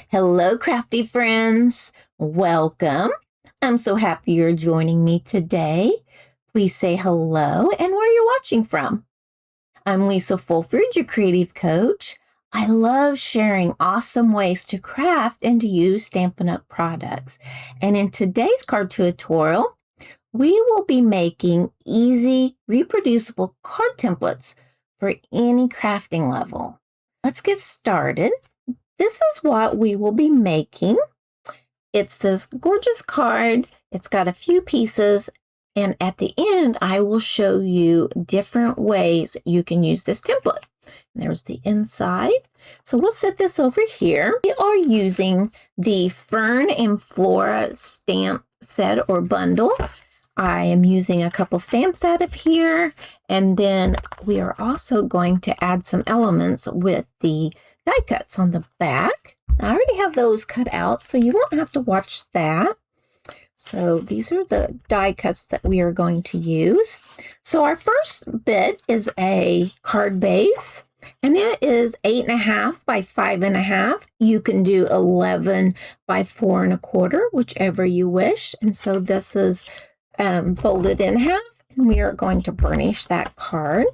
Hello, crafty friends. Welcome. I'm so happy you're joining me today. Please say hello and where you're watching from. I'm Lisa Fulford, your creative coach. I love sharing awesome ways to craft and to use Stampin' Up! Products. And in today's card tutorial, we will be making easy, reproducible card templates for any crafting level. Let's get started. This is what we will be making. It's this gorgeous card. It's got a few pieces, and at the end, I will show you different ways you can use this template. And there's the inside. So we'll set this over here. We are using the Fern and Flora stamp set or bundle. I am using a couple stamps out of here, and then we are also going to add some elements with the die cuts on the back. I already have those cut out, so you won't have to watch that. So these are the die cuts that we are going to use. So our first bit is a card base, and it is 8.5 by 5.5. You can do 11 by 4 1/4, whichever you wish. And so this is folded in half, and we are going to burnish that card.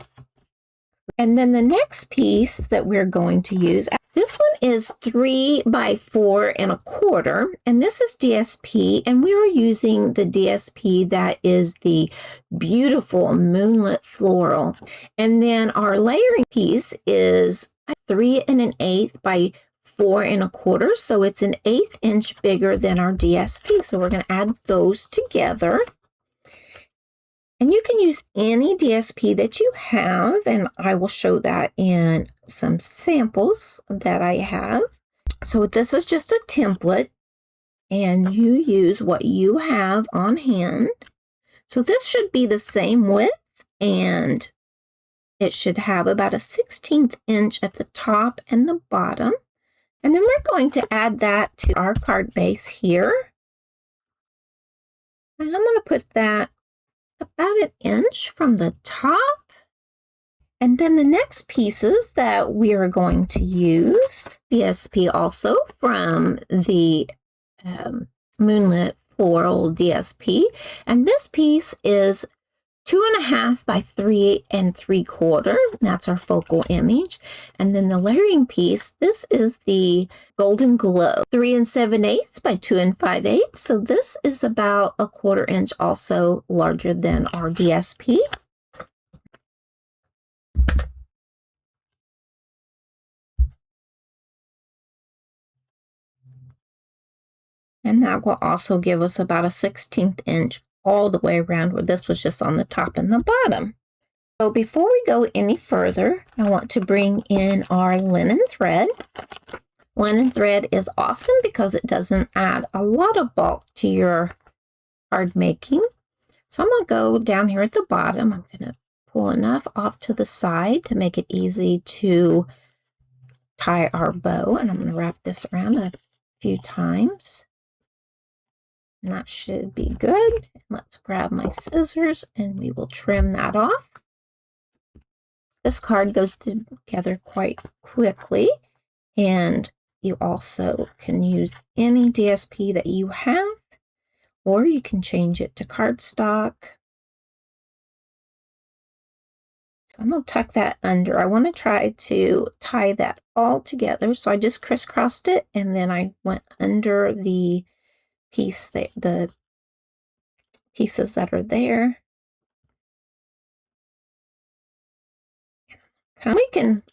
And then the next piece that we're going to use, this one is 3 by 4 1/4, and this is DSP, and we are using the DSP that is the beautiful Moonlit Floral. And then our layering piece is 3 1/8 by 4 1/4, so it's an 1/8 inch bigger than our DSP. So we're going to add those together. And you can use any DSP that you have, and I will show that in some samples that I have. So this is just a template, and you use what you have on hand. So this should be the same width, and it should have about a 1/16 inch at the top and the bottom. And then we're going to add that to our card base here. And I'm going to put that about 1 inch from the top. And then the next pieces that we are going to use, DSP also from the Moonlit Floral DSP. And this piece is 2.5 by 3 3/4. That's our focal image. And then the layering piece, this is the Golden Glow, 3 7/8 by 2 5/8. So this is about 1/4 inch, also larger than our DSP. And that will also give us about a 1/16 inch all the way around, where this was just on the top and the bottom. So before we go any further, I want to bring in our linen thread. Linen thread is awesome because it doesn't add a lot of bulk to your card making. So I'm going to go down here at the bottom. I'm going to pull enough off to the side to make it easy to tie our bow. And I'm going to wrap this around a few times. And that should be good. Let's grab my scissors and we will trim that off. This card goes together quite quickly, and you also can use any DSP that you have, or you can change it to cardstock. So I'm going to tuck that under. I want to try to tie that all together. So I just crisscrossed it, and then I went under the piece, the pieces that are there.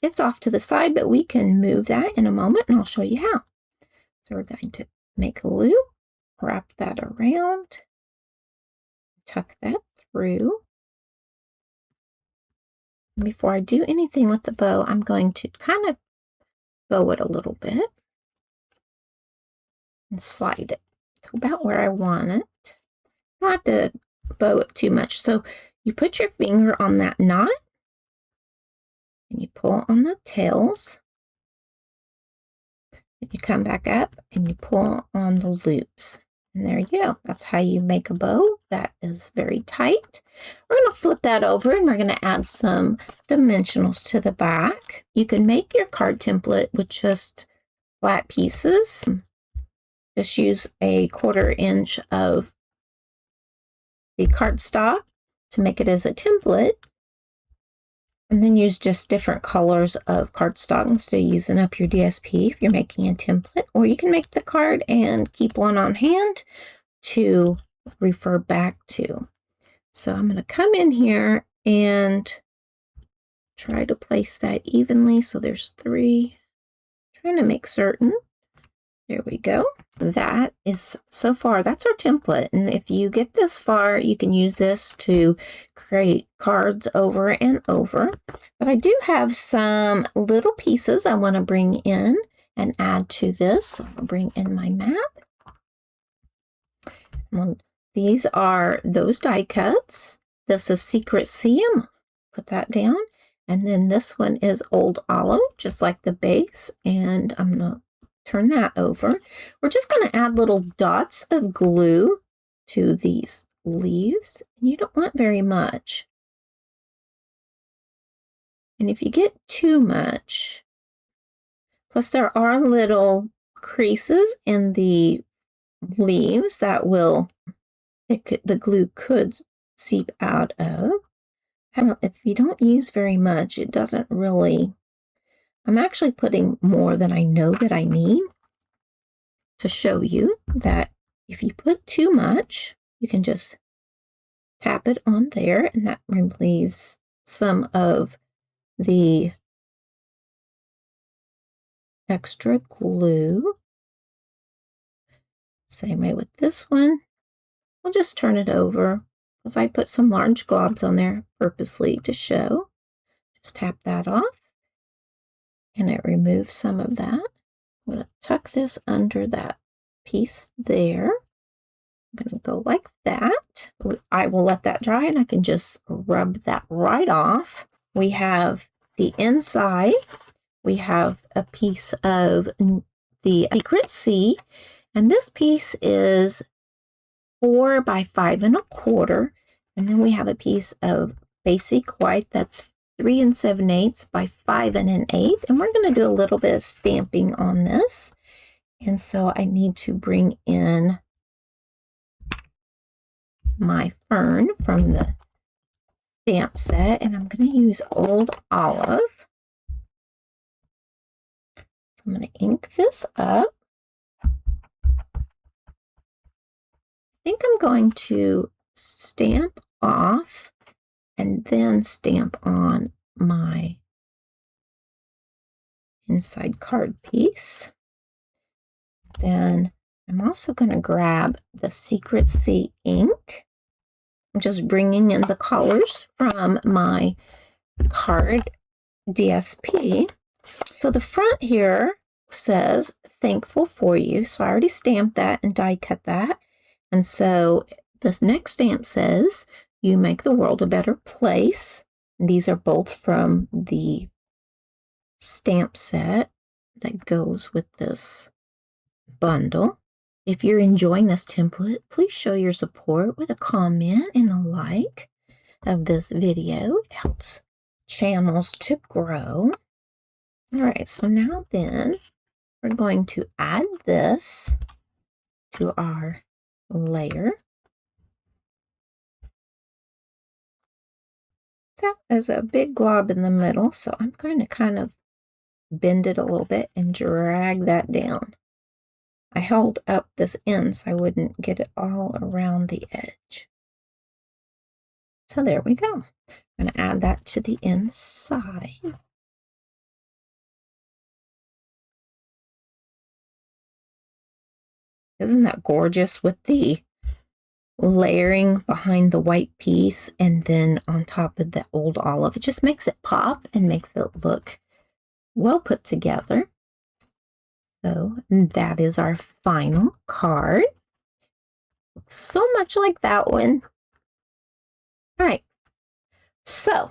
It's off to the side, but we can move that in a moment, and I'll show you how. So we're going to make a loop, wrap that around, tuck that through. And before I do anything with the bow, I'm going to kind of bow it a little bit and slide it to about where I want it. Not to bow it too much. So you put your finger on that knot, and you pull on the tails, and you come back up and you pull on the loops. And there you go. That's how you make a bow. That is very tight. We're going to flip that over, and we're going to add some dimensionals to the back. You can make your card template with just flat pieces. Just use a 1/4 inch of the cardstock to make it as a template. And then use just different colors of cardstock instead of using up your DSP if you're making a template. Or you can make the card and keep one on hand to refer back to. So I'm going to come in here and try to place that evenly. So there's 3. Trying to make certain. There we go. That is, so far, that's our template. And if you get this far, you can use this to create cards over and over. But I do have some little pieces I want to bring in and add to this. So I'll bring in my map. These are those die cuts. This is Secret Seam. Put that down. And then this one is Old Olive, just like the base. And I'm going to turn that over. We're just going to add little dots of glue to these leaves. You don't want very much. And if you get too much, plus there are little creases in the leaves that will, the glue could seep out of. If you don't use very much, it doesn't really, I'm actually putting more than I know that I need to show you that if you put too much, you can just tap it on there and that relieves some of the extra glue. Same way with this one. We'll just turn it over because I put some large globs on there purposely to show. Just tap that off and it removes some of that. I'm going to tuck this under that piece there. I'm going to go like that. I will let that dry and I can just rub that right off. We have the inside. We have a piece of the Secret C, and this piece is 4 by 5 1/4. And then we have a piece of basic white that's 3 7/8 by 5 1/8. And we're going to do a little bit of stamping on this. And so I need to bring in my fern from the stamp set, and I'm going to use Old Olive. So I'm going to ink this up. I think I'm going to stamp off and then stamp on my inside card piece. Then I'm also going to grab the Secret C ink. I'm just bringing in the colors from my card DSP. So the front here says thankful for you. So I already stamped that and die cut that. And so this next stamp says you make the world a better place. And these are both from the stamp set that goes with this bundle. If you're enjoying this template, please show your support with a comment and a like of this video. It helps channels to grow. All right, so now then we're going to add this to our layer. That is a big glob in the middle, so I'm going to kind of bend it a little bit and drag that down. I held up this end so I wouldn't get it all around the edge. So there we go. I'm going to add that to the inside. Isn't that gorgeous with the layering behind the white piece and then on top of the Old Olive? It just makes it pop and makes it look well put together. So that is our final card. Looks so much like that one. All right, so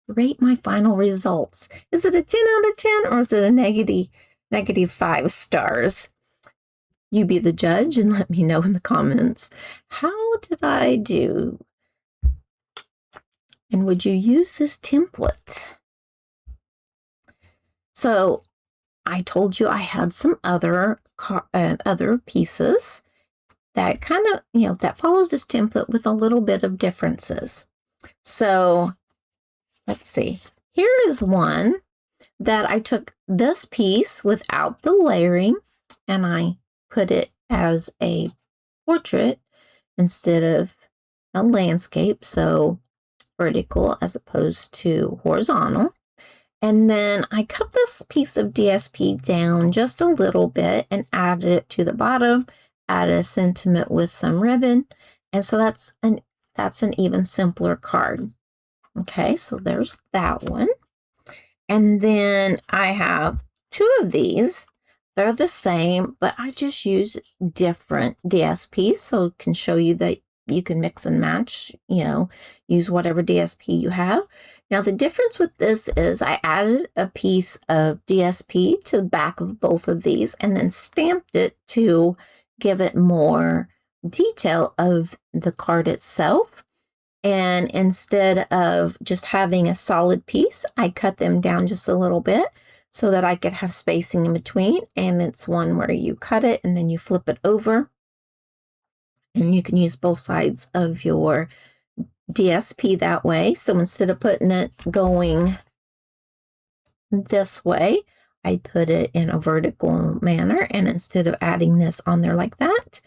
rate my final results. Is it a 10 out of 10 or is it a negative 5 stars? You be the judge and let me know in the comments. How did I do? And would you use this template? So I told you I had some other pieces that kind of, that follows this template with a little bit of differences. So let's see. Here is one that I took this piece without the layering and I put it as a portrait instead of a landscape, so vertical as opposed to horizontal. And then I cut this piece of DSP down just a little bit and added it to the bottom, added a sentiment with some ribbon. And so that's an even simpler card. Okay, so there's that one. And then I have two of these. They're the same, but I just use different DSPs so it can show you that you can mix and match, use whatever DSP you have. Now, the difference with this is I added a piece of DSP to the back of both of these and then stamped it to give it more detail of the card itself. And instead of just having a solid piece, I cut them down just a little bit so that I could have spacing in between. And it's one where you cut it and then you flip it over. And you can use both sides of your DSP that way. So instead of putting it going this way, I put it in a vertical manner. And instead of adding this on there like that,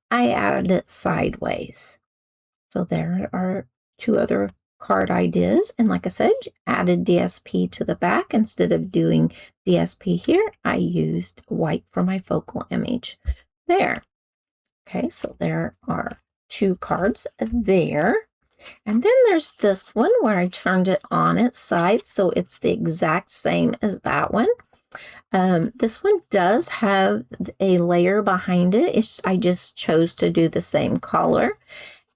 I added it sideways. So there are two other card ideas. And like I said, added DSP to the back. Instead of doing DSP here, I used white for my focal image there. Okay, so there are two cards there. And then there's this one where I turned it on its side, so it's the exact same as that one. This one does have a layer behind it. I just chose to do the same color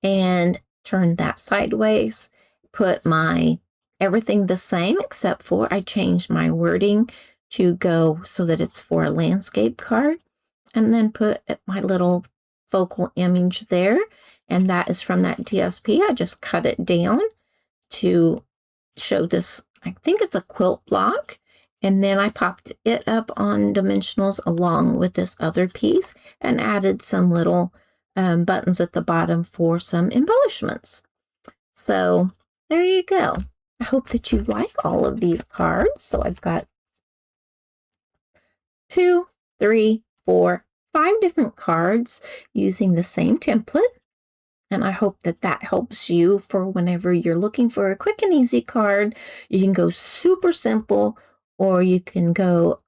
and turn that sideways, put my everything the same except for I changed my wording to go so that it's for a landscape card, and then put my little focal image there, and that is from that DSP. I just cut it down to show this, I think it's a quilt block, and then I popped it up on dimensionals along with this other piece and added some little buttons at the bottom for some embellishments. So there you go. I hope that you like all of these cards. So I've got 2, 3, 4, 5 different cards using the same template. And I hope that that helps you for whenever you're looking for a quick and easy card. You can go super simple, or you can go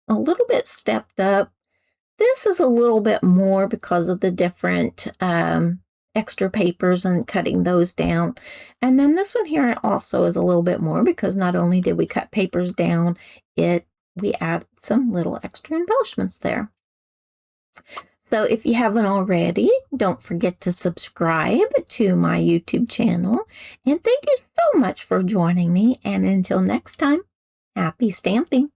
a little bit stepped up. This is a little bit more because of the different extra papers and cutting those down. And then this one here also is a little bit more because not only did we cut papers down, we added some little extra embellishments there. So if you haven't already, don't forget to subscribe to my YouTube channel. And thank you so much for joining me. And until next time, happy stamping.